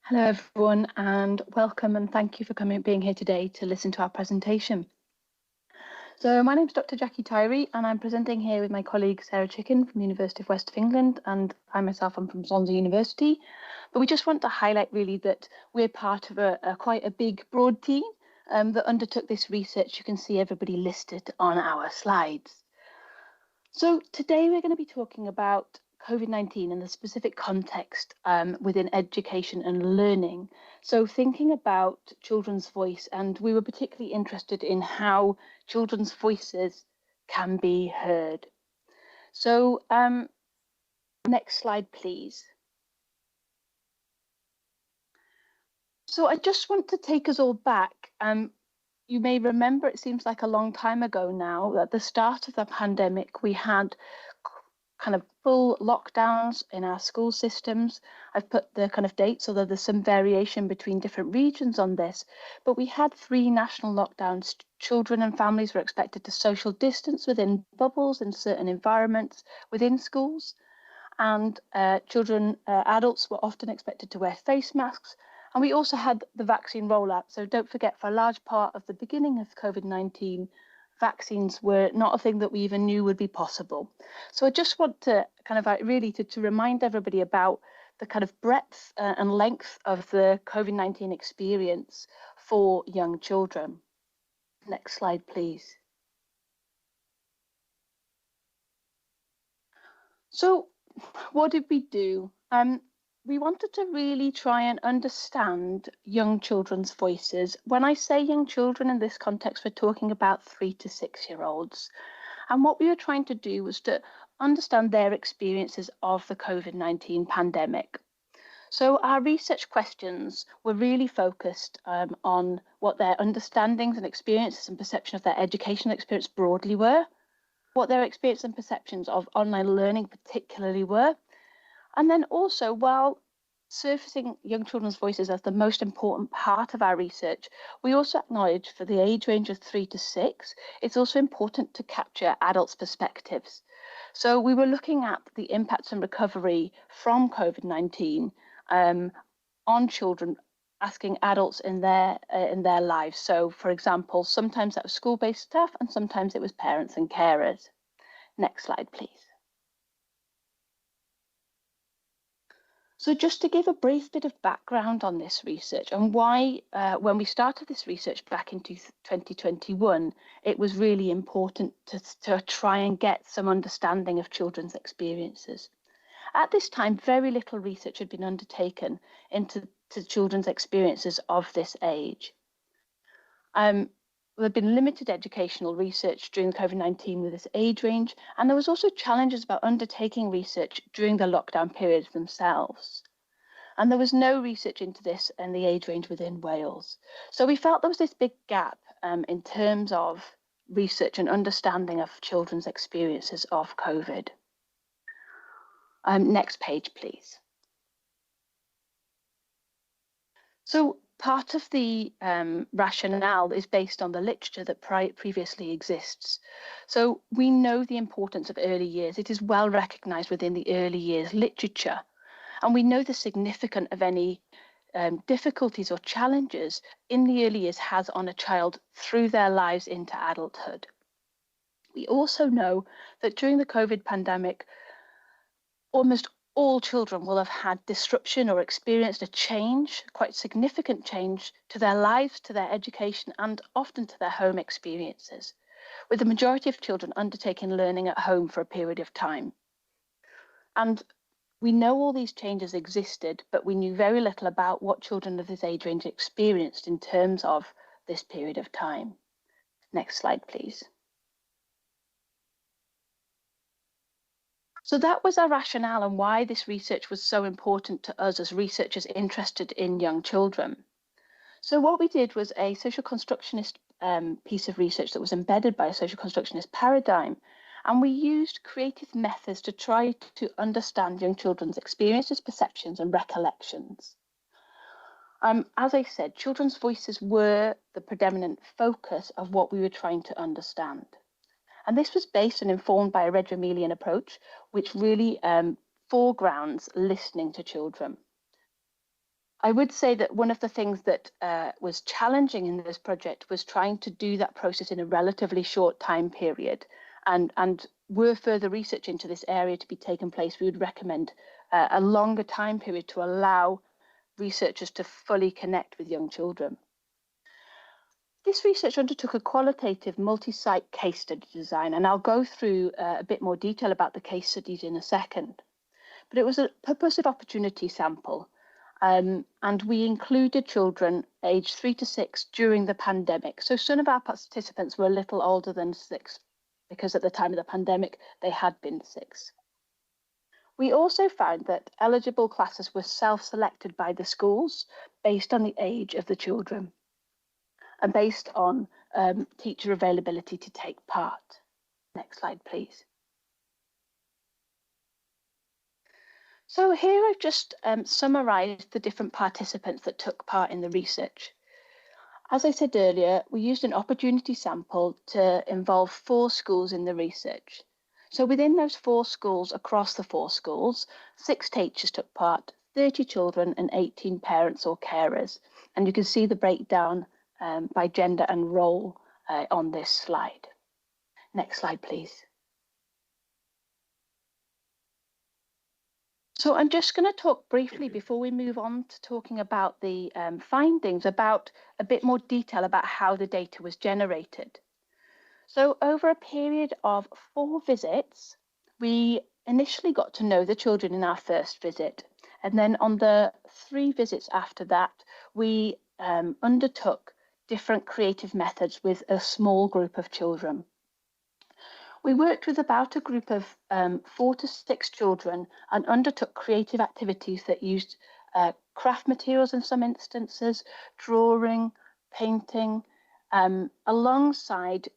Hello everyone and welcome and thank you for being here today to listen to our presentation. So my name is Dr. Jacky Tyrie and I'm presenting here with my colleague Sarah Chicken from the University of West of England, and I myself am from Swansea University. But we just want to highlight really that we're part of quite a big broad team that undertook this research. You can see everybody listed on our slides. So today we're going to be talking about COVID-19 and the specific context within education and learning. So thinking about children's voice, and we were particularly interested in how children's voices can be heard. So next slide, please. So I just want to take us all back. You may remember, it seems like a long time ago now, at the start of the pandemic, we had kind of full lockdowns in our school systems. I've put the kind of dates, although there's some variation between different regions on this, but we had 3 national lockdowns. Children and families were expected to social distance within bubbles in certain environments within schools, and adults were often expected to wear face masks. And we also had the vaccine rollout. So don't forget, for a large part of the beginning of COVID-19, vaccines were not a thing that we even knew would be possible. So I just want to kind of really to remind everybody about the kind of breadth and length of the COVID-19 experience for young children. Next slide, please. So what did we do? We wanted to really try and understand young children's voices. When I say young children in this context, we're talking about 3 to 6-year-olds. And what we were trying to do was to understand their experiences of the COVID-19 pandemic. So our research questions were really focused on what their understandings and experiences and perception of their educational experience broadly were, what their experience and perceptions of online learning particularly were. And then also, while surfacing young children's voices as the most important part of our research, we also acknowledge for the age range of 3 to 6, it's also important to capture adults' perspectives. So we were looking at the impacts and recovery from COVID-19 on children, asking adults in their lives. So, for example, sometimes that was school-based staff and sometimes it was parents and carers. Next slide, please. So just to give a brief bit of background on this research and why, when we started this research back in 2021, it was really important to try and get some understanding of children's experiences. At this time, very little research had been undertaken into children's experiences of this age. There had been limited educational research during COVID-19 with this age range, and there was also challenges about undertaking research during the lockdown periods themselves. And there was no research into this in the age range within Wales. So we felt there was this big gap in terms of research and understanding of children's experiences of COVID. Next page, please. So part of the rationale is based on the literature that previously exists. So we know the importance of early years. It is well recognised within the early years literature. And we know the significance of any difficulties or challenges in the early years has on a child through their lives into adulthood. We also know that during the COVID pandemic, almost all children will have had disruption or experienced a change, quite significant change to their lives, to their education, and often to their home experiences, with the majority of children undertaking learning at home for a period of time. And we know all these changes existed, but we knew very little about what children of this age range experienced in terms of this period of time. Next slide, please. So that was our rationale and why this research was so important to us as researchers interested in young children. So what we did was a social constructionist piece of research that was embedded by a social constructionist paradigm. And we used creative methods to try to understand young children's experiences, perceptions, and recollections. As I said, children's voices were the predominant focus of what we were trying to understand. And this was based and informed by a Reggio-Emilian approach, which really foregrounds listening to children. I would say that one of the things that was challenging in this project was trying to do that process in a relatively short time period. And were further research into this area to be taken place, we would recommend a longer time period to allow researchers to fully connect with young children. This research undertook a qualitative multi-site case study design, and I'll go through a bit more detail about the case studies in a second. But it was a purposive opportunity sample. And we included children aged 3 to 6 during the pandemic. So some of our participants were a little older than 6 because at the time of the pandemic, they had been 6. We also found that eligible classes were self-selected by the schools based on the age of the children and based on teacher availability to take part. Next slide, please. So here I've just summarised the different participants that took part in the research. As I said earlier, we used an opportunity sample to involve 4 schools in the research. So within those 4 schools, across the 4 schools, 6 teachers took part, 30 children and 18 parents or carers. And you can see the breakdown by gender and role on this slide. Next slide, please. So I'm just going to talk briefly before we move on to talking about the findings, about a bit more detail about how the data was generated. So over a period of 4 visits, we initially got to know the children in our first visit. And then on the 3 visits after that, we undertook different creative methods with a small group of children. We worked with about a group of 4 to 6 children and undertook creative activities that used craft materials in some instances, drawing, painting, alongside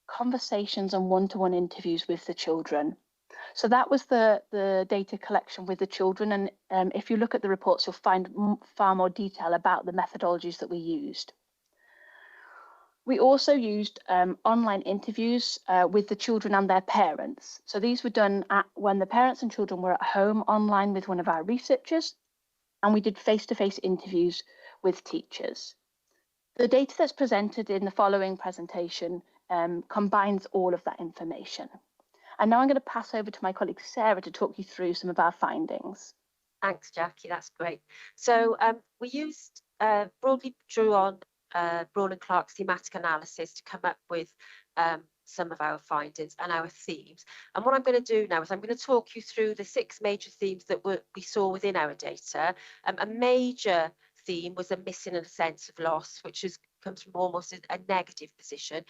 conversations and one-to-one interviews with the children. So that was the data collection with the children. And if you look at the reports, you'll find far more detail about the methodologies that we used. We also used online interviews with the children and their parents. So these were done when the parents and children were at home online with one of our researchers, and we did face-to-face interviews with teachers. The data that's presented in the following presentation combines all of that information. And now I'm going to pass over to my colleague Sarah to talk you through some of our findings. Thanks, Jackie. That's great. So we used broadly drew on Brawl and Clark's thematic analysis to come up with some of our findings and our themes. And what I'm going to do now is I'm going to talk you through the 6 major themes that we saw within our data. A major theme was a missing and a sense of loss, which comes from almost a negative position.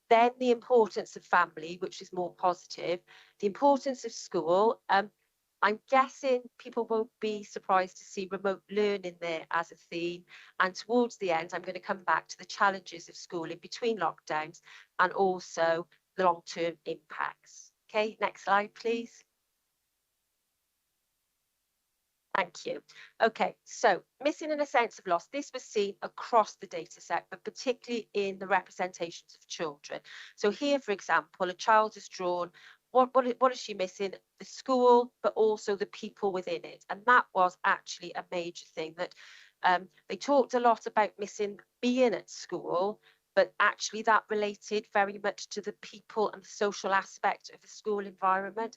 Then the importance of family, which is more positive. The importance of school. I'm guessing people won't be surprised to see remote learning there as a theme. And towards the end, I'm going to come back to the challenges of schooling between lockdowns and also the long-term impacts. Okay, next slide, please. Thank you. Okay, so missing and a sense of loss. This was seen across the data set, but particularly in the representations of children. So here, for example, a child is drawn. What is she missing? The school, but also the people within it. And that was actually a major thing that they talked a lot about missing being at school, but actually that related very much to the people and the social aspect of the school environment.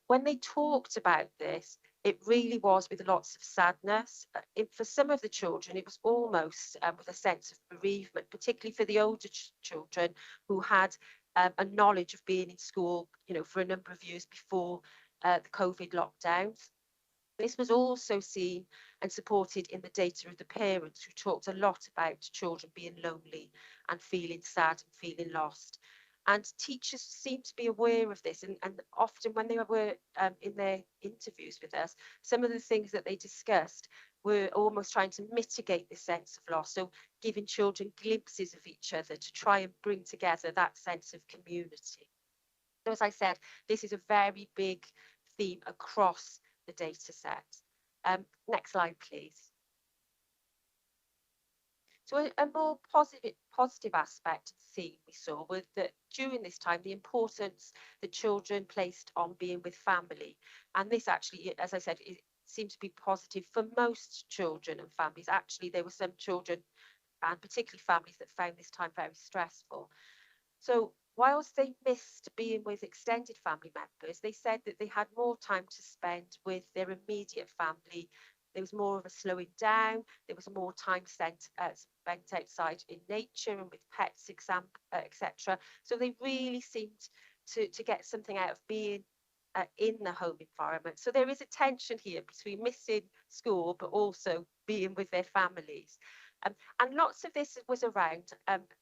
When they talked about this, it really was with lots of sadness. For some of the children, it was almost with a sense of bereavement, particularly for the older children who had a knowledge of being in school, you know, for a number of years before the COVID lockdowns. This was also seen and supported in the data of the parents who talked a lot about children being lonely and feeling sad and feeling lost. And teachers seem to be aware of this, and often when they were in their interviews with us, some of the things that they discussed were almost trying to mitigate this sense of loss, so giving children glimpses of each other to try and bring together that sense of community. So as I said, this is a very big theme across the data set. Next slide, please. So a more positive aspect of the theme we saw was that during this time, the importance that children placed on being with family. And this actually, as I said, seemed to be positive for most children and families. Actually, there were some children and particularly families that found this time very stressful. So whilst they missed being with extended family members, they said that they had more time to spend with their immediate family. There was more of a slowing down. There was more time spent outside in nature and with pets, etc. So they really seemed to get something out of being in the home environment. So there is a tension here between missing school, but also being with their families. And lots of this was around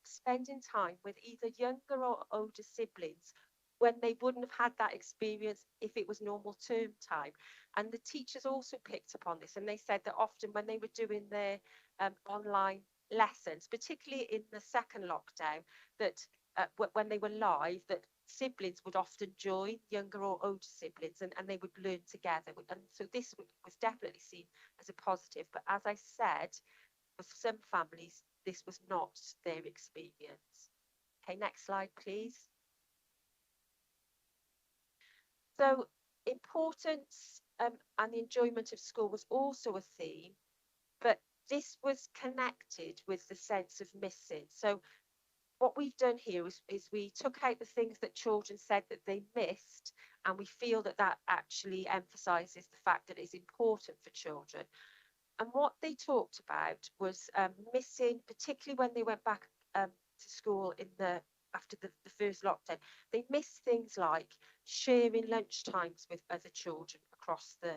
spending time with either younger or older siblings when they wouldn't have had that experience if it was normal term time. And the teachers also picked up on this, and they said that often when they were doing their online lessons, particularly in the second lockdown, that when they were live, that siblings would often join, younger or older siblings, and they would learn together. And so this was definitely seen as a positive. But as I said, for some families, this was not their experience. Okay, next slide, please. So importance and the enjoyment of school was also a theme, but this was connected with the sense of missing. So what we've done here is we took out the things that children said that they missed, and we feel that that actually emphasises the fact that it's important for children. And what they talked about was missing, particularly when they went back to school after the first lockdown. They missed things like sharing lunch times with other children across the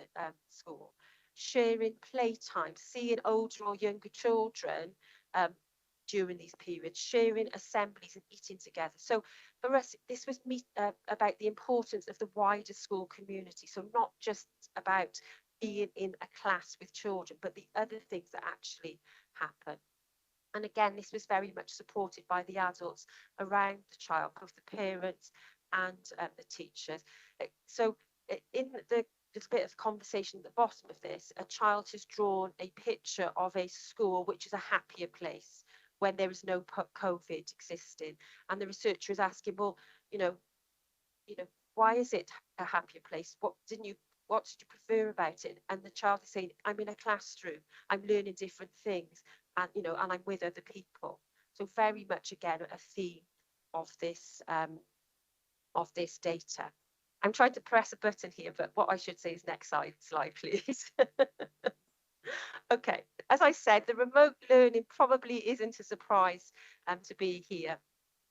school, sharing playtime, seeing older or younger children during these periods, sharing assemblies and eating together. So for us, this was about the importance of the wider school community. So not just about being in a class with children, but the other things that actually happen. And again, this was very much supported by the adults around the child, both the parents and the teachers. So in there's a bit of conversation at the bottom of this. A child has drawn a picture of a school which is a happier place when there is no COVID existing. And the researcher is asking, well, why is it a happier place? What did you prefer about it? And the child is saying, I'm in a classroom, I'm learning different things, and and I'm with other people. So very much again a theme of this data. I'm trying to press a button here, but what I should say is next slide, please. Okay, as I said, the remote learning probably isn't a surprise to be here.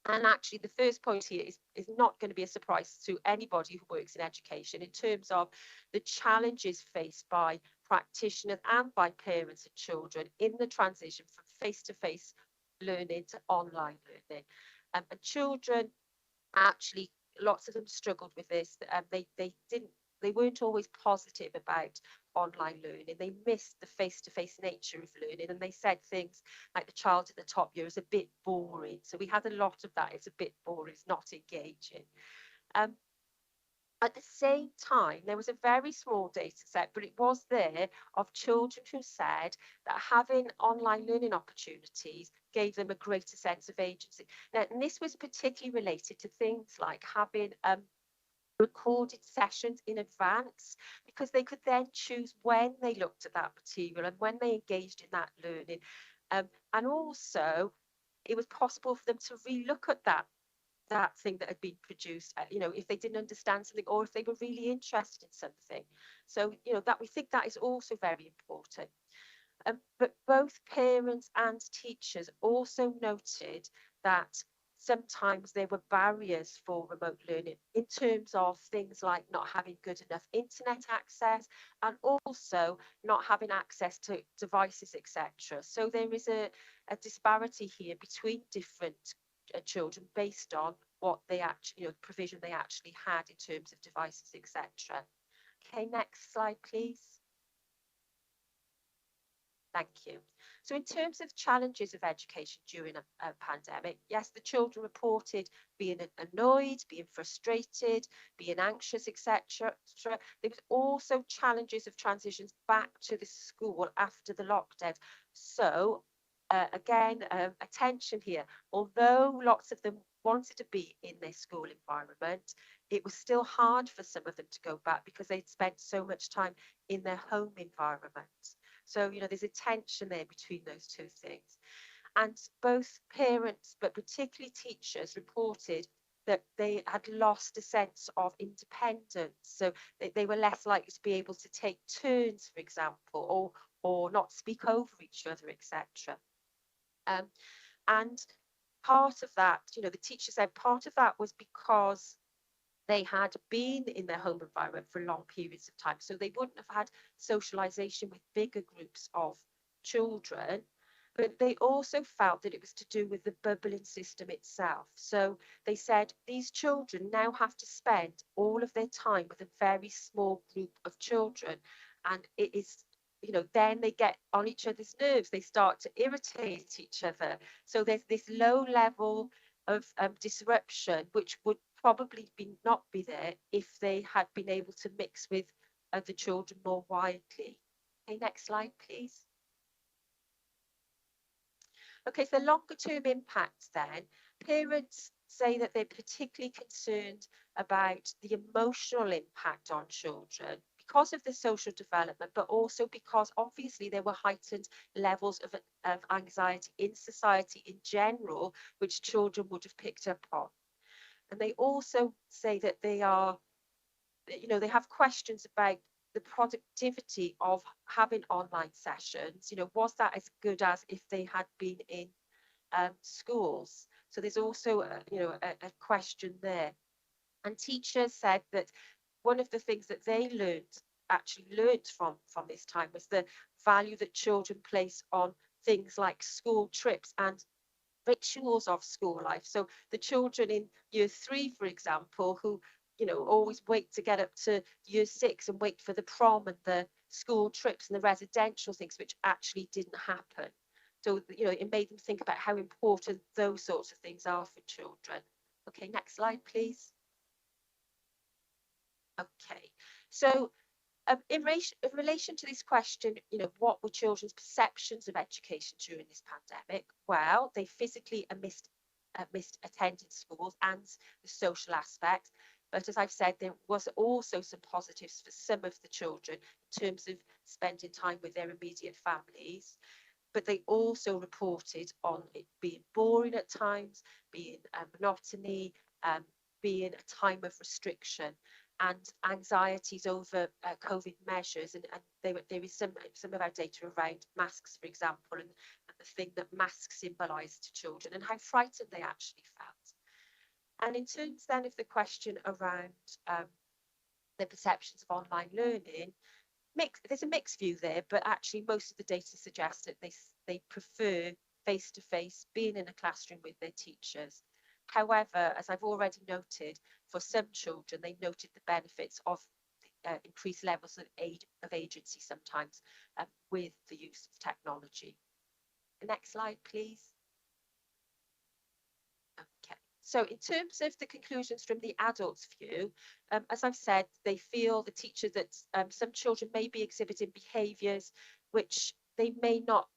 And actually, the first point here is not going to be a surprise to anybody who works in education in terms of the challenges faced by practitioners and by parents and children in the transition from face-to-face learning to online learning. And children actually, lots of them struggled with this. They weren't always positive about online learning. They missed the face-to-face nature of learning, and they said things like the child at the top year is a bit boring. So we had a lot of that. It's a bit boring. It's not engaging. At the same time, there was a very small data set, but it was there, of children who said that having online learning opportunities gave them a greater sense of agency. Now, and this was particularly related to things like having recorded sessions in advance, because they could then choose when they looked at that material and when they engaged in that learning. And also, it was possible for them to relook at that thing that had been produced, if they didn't understand something or if they were really interested in something. So, that we think that is also very important. But both parents and teachers also noted that sometimes there were barriers for remote learning in terms of things like not having good enough internet access and also not having access to devices, etc. So there is a disparity here between different children based on what they actually, provision they actually had in terms of devices, etc. Okay, next slide, please. Thank you. So in terms of challenges of education during a pandemic, yes, the children reported being annoyed, being frustrated, being anxious, etc. There was also challenges of transitions back to the school after the lockdown. So again, attention here. Although lots of them wanted to be in their school environment, it was still hard for some of them to go back because they'd spent so much time in their home environment. So, you know, there's a tension there between those two things. And both parents, but particularly teachers, reported that they had lost a sense of independence. So they were less likely to be able to take turns, for example, or not speak over each other, etc. And part of that, you know, the teacher said part of that was because they had been in their home environment for long periods of time. So they wouldn't have had socialization with bigger groups of children. But they also felt that it was to do with the bubbling system itself. So they said these children now have to spend all of their time with a very small group of children. And it is, you know, then they get on each other's nerves. They start to irritate each other. So there's this low level of disruption, which would probably not be there if they had been able to mix with other children more widely. Okay, next slide, please. Okay, so longer term impacts then. Parents say that they're particularly concerned about the emotional impact on children because of the social development, but also because obviously there were heightened levels of anxiety in society in general, which children would have picked up on. And they also say that they are, you know, they have questions about the productivity of having online sessions. You know, was that as good as if they had been in schools? So there's also, you know, a question there. And teachers said that one of the things that they actually learned from this time was the value that children place on things like school trips and rituals of school life. So the children in year 3, for example, who, you know, always wait to get up to year 6 and wait for the prom and the school trips and the residential things, which actually didn't happen. So, you know, it made them think about how important those sorts of things are for children. Okay, next slide, please. Okay, so in relation to this question, you know, what were children's perceptions of education during this pandemic? Well, they physically missed attending schools and the social aspects. But as I've said, there was also some positives for some of the children in terms of spending time with their immediate families. But they also reported on it being boring at times, being monotony, being a time of restriction, and anxieties over COVID measures. And there is some of our data around masks, for example, and the thing that masks symbolise to children and how frightened they actually felt. And in terms then of the question around the perceptions of online learning, there's a mixed view there, but actually most of the data suggests that they prefer face-to-face, being in a classroom with their teachers. However, as I've already noted, for some children, they noted the benefits of increased levels of agency sometimes with the use of technology. Next slide, please. Okay. So in terms of the conclusions from the adults' view, as I've said, they feel, the teacher, that some children may be exhibiting behaviours which they may not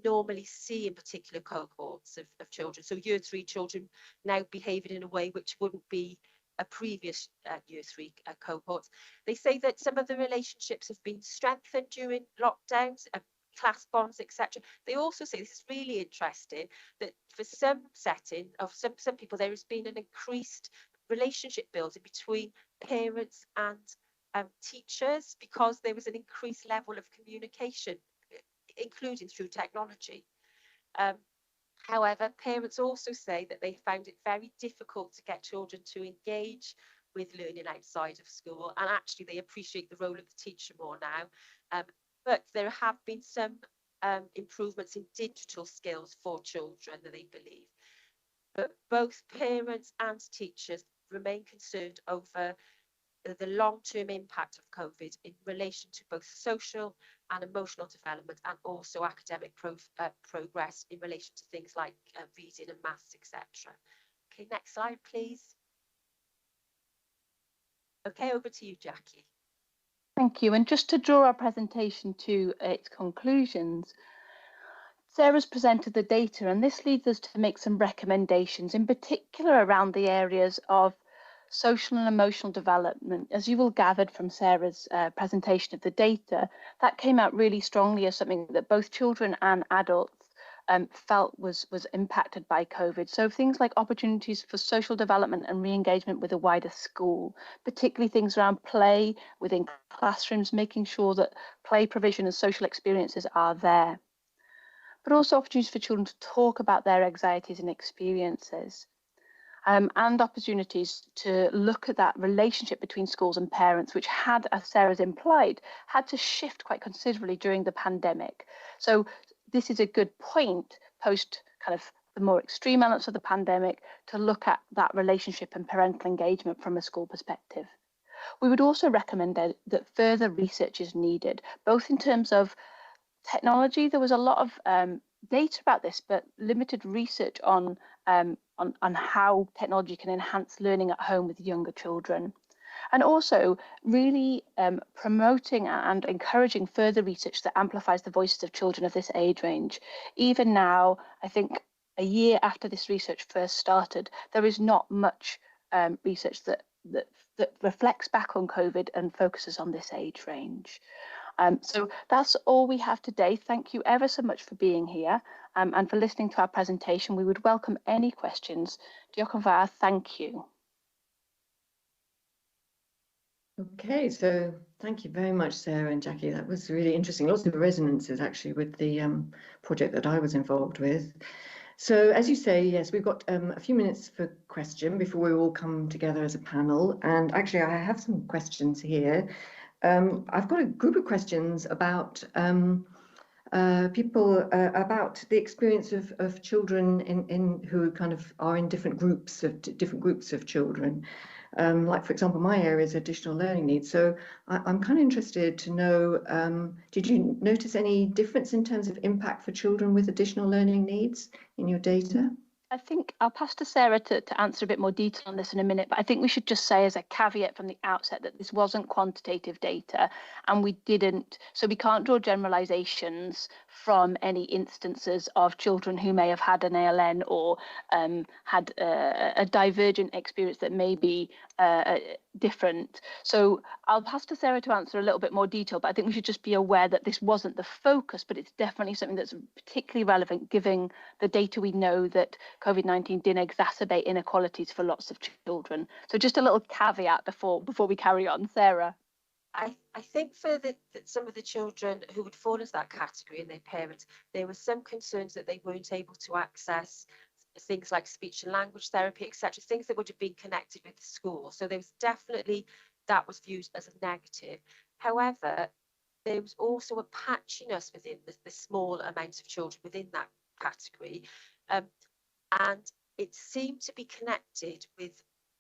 normally see in particular cohorts of children. So year 3 children now behaving in a way which wouldn't be a previous year 3 cohort. They say that some of the relationships have been strengthened during lockdowns, class bonds, etc. They also say, this is really interesting, that for some setting of some people, there has been an increased relationship building between parents and teachers because there was an increased level of communication, including through technology. However, parents also say that they found it very difficult to get children to engage with learning outside of school, and actually they appreciate the role of the teacher more now. But there have been some improvements in digital skills for children, that they believe. But both parents and teachers remain concerned over the long-term impact of COVID in relation to both social and emotional development, and also academic progress in relation to things like reading and maths, etc. Okay, next slide, please. Okay, over to you, Jacky. Thank you. And just to draw our presentation to its conclusions, Sarah's presented the data, and this leads us to make some recommendations, in particular around the areas of social and emotional development, as you will gathered from Sarah's presentation of the data, that came out really strongly as something that both children and adults felt was impacted by COVID. So things like opportunities for social development and re-engagement with a wider school, particularly things around play within classrooms, making sure that play provision and social experiences are there. But also opportunities for children to talk about their anxieties and experiences. And opportunities to look at that relationship between schools and parents, which had, as Sarah's implied, had to shift quite considerably during the pandemic. So this is a good point post kind of the more extreme elements of the pandemic to look at that relationship and parental engagement from a school perspective. We would also recommend that further research is needed, both in terms of technology. There was a lot of data about this, but limited research on how technology can enhance learning at home with younger children. And also really promoting and encouraging further research that amplifies the voices of children of this age range. Even now, I think a year after this research first started, there is not much research that reflects back on COVID and focuses on this age range. So that's all we have today. Thank you ever so much for being here and for listening to our presentation. We would welcome any questions. Diolch yn fawr, thank you. Okay, so thank you very much, Sarah and Jacky. That was really interesting. Lots of resonances actually with the project that I was involved with. So as you say, yes, we've got a few minutes for question before we all come together as a panel. And actually, I have some questions here. I've got a group of questions about people about the experience of children in who kind of are in different groups of children. Like, for example, my area is additional learning needs. So I'm kind of interested to know, did you notice any difference in terms of impact for children with additional learning needs in your data? I think I'll pass to Sarah to answer a bit more detail on this in a minute, but I think we should just say as a caveat from the outset that this wasn't quantitative data and we can't draw generalizations from any instances of children who may have had an ALN or had a divergent experience that may be different. So I'll pass to Sarah to answer a little bit more detail, but I think we should just be aware that this wasn't the focus, but it's definitely something that's particularly relevant given the data we know that COVID-19 did exacerbate inequalities for lots of children. So just a little caveat before we carry on. Sarah. I think for some of the children who would fall into that category and their parents, there were some concerns that they weren't able to access things like speech and language therapy, etc., things that would have been connected with the school. So there was definitely, that was viewed as a negative. However, there was also a patchiness within the small amount of children within that category. And it seemed to be connected with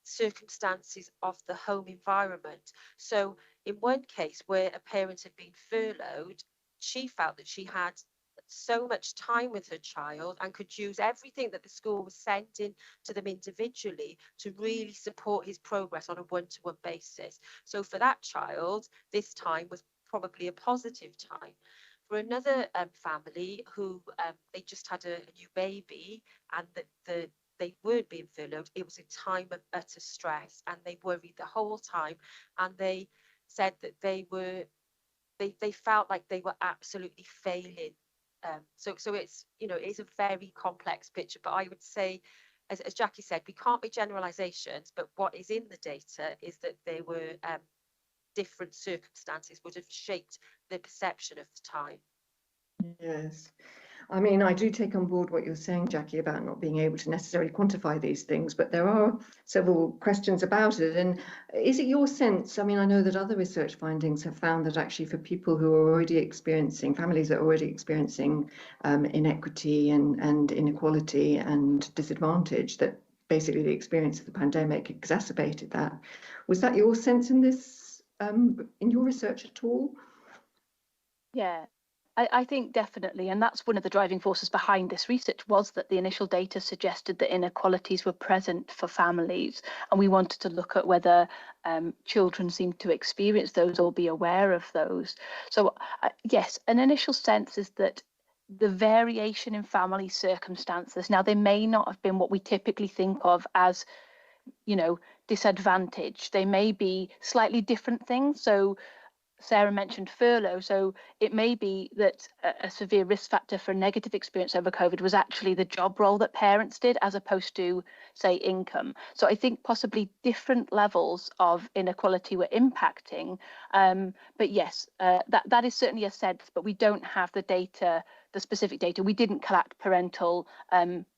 circumstances of the home environment. So in one case where a parent had been furloughed, she felt that she had so much time with her child and could use everything that the school was sending to them individually to really support his progress on a one-to-one basis. So for that child, this time was probably a positive time. For another family who they just had a new baby and they weren't being furloughed, it was a time of utter stress and they worried the whole time, and they said that they felt like they were absolutely failing. So it's, it's a very complex picture, but I would say, as Jacky said, we can't make generalizations, but what is in the data is that there were different circumstances would have shaped the perception of the time. Yes. I mean, I do take on board what you're saying, Jacky, about not being able to necessarily quantify these things, but there are several questions about it. And is it your sense, I mean, I know that other research findings have found that actually for people who are already experiencing, families that are already experiencing inequity and inequality and disadvantage, that basically the experience of the pandemic exacerbated that. Was that your sense in this, in your research at all? Yeah. I think definitely, and that's one of the driving forces behind this research, was that the initial data suggested that inequalities were present for families, and we wanted to look at whether children seemed to experience those or be aware of those. So yes, an initial sense is that the variation in family circumstances, now they may not have been what we typically think of as, disadvantaged. They may be slightly different things. So Sarah mentioned furlough. So it may be that a severe risk factor for a negative experience over COVID was actually the job role that parents did, as opposed to, say, income. So I think possibly different levels of inequality were impacting. But yes, that is certainly a sense, but we don't have the data, the specific data. We didn't collect parental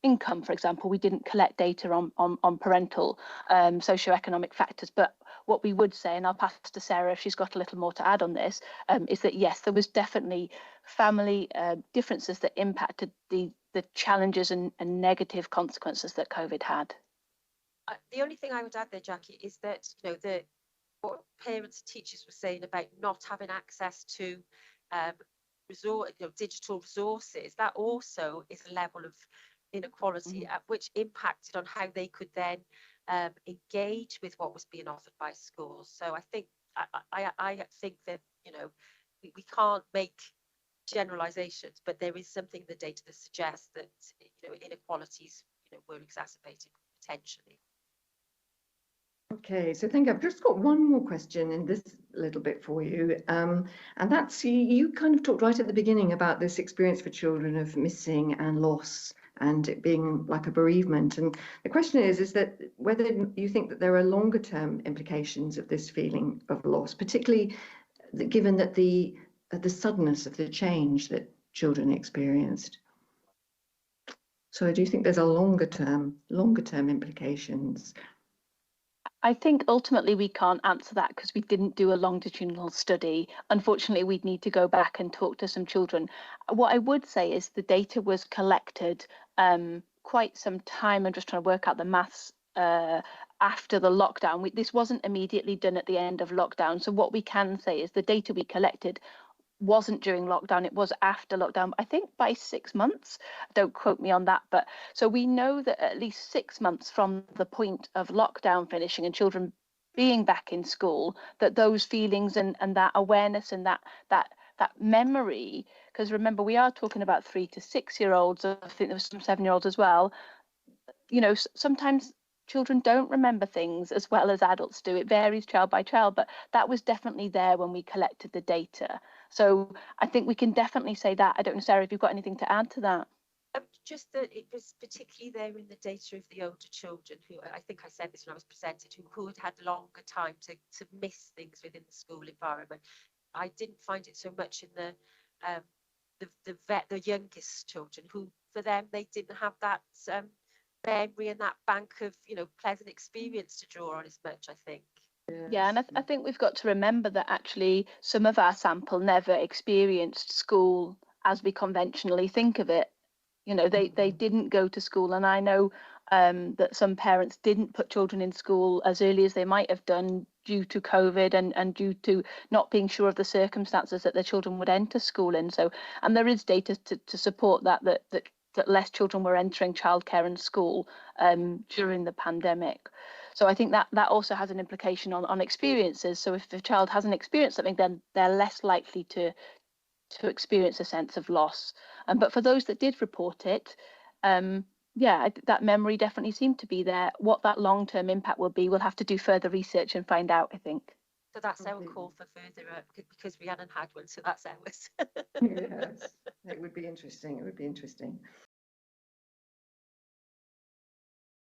income, for example. We didn't collect data on parental socioeconomic factors. But what we would say, and I'll pass to Sarah if she's got a little more to add on this, is that yes, there was definitely family differences that impacted the challenges and negative consequences that COVID had. The only thing I would add there, Jacky, is that what parents and teachers were saying about not having access to digital resources, that also is a level of inequality which impacted on how they could then engage with what was being offered by schools. So I think that we can't make generalizations, but there is something in the data that suggests that inequalities were exacerbated potentially. Okay, so thank you. I've just got one more question in this little bit for you, and that's you kind of talked right at the beginning about this experience for children of missing and loss, and it being like a bereavement. And the question is that whether you think that there are longer term implications of this feeling of loss, particularly given that the suddenness of the change that children experienced. So do you think there's a longer term implications? I think ultimately we can't answer that because we didn't do a longitudinal study. Unfortunately, we'd need to go back and talk to some children. What I would say is the data was collected quite some time. I'm just trying to work out the maths after the lockdown. This wasn't immediately done at the end of lockdown. So what we can say is the data we collected wasn't during lockdown, it was after lockdown, I think by 6 months. Don't quote me on that, but so we know that at least 6 months from the point of lockdown finishing and children being back in school, that those feelings and that awareness and that memory, because remember we are talking about 3 to 6 year olds, I think there was some 7-year-olds as well, sometimes children don't remember things as well as adults do. It varies child by child, but that was definitely there when we collected the data. So I think we can definitely say that. I don't know, Sarah, if you've got anything to add to that. Just that it was particularly there in the data of the older children who, I think I said this when I was presented, who had longer time to miss things within the school environment. I didn't find it so much in the youngest children, who for them they didn't have that memory and that bank of pleasant experience to draw on as much, I think. Yeah, and I think we've got to remember that actually some of our sample never experienced school as we conventionally think of it. They didn't go to school, and I know that some parents didn't put children in school as early as they might have done due to COVID and due to not being sure of the circumstances that their children would enter school in. So, and there is data to support that less children were entering childcare and school during the pandemic. So I think that also has an implication on experiences. So if the child hasn't experienced something, then they're less likely to experience a sense of loss. But for those that did report it, that memory definitely seemed to be there. What that long-term impact will be, we'll have to do further research and find out, I think. So that's our call for further, because we hadn't had one, so that's ours. Yes, it would be interesting.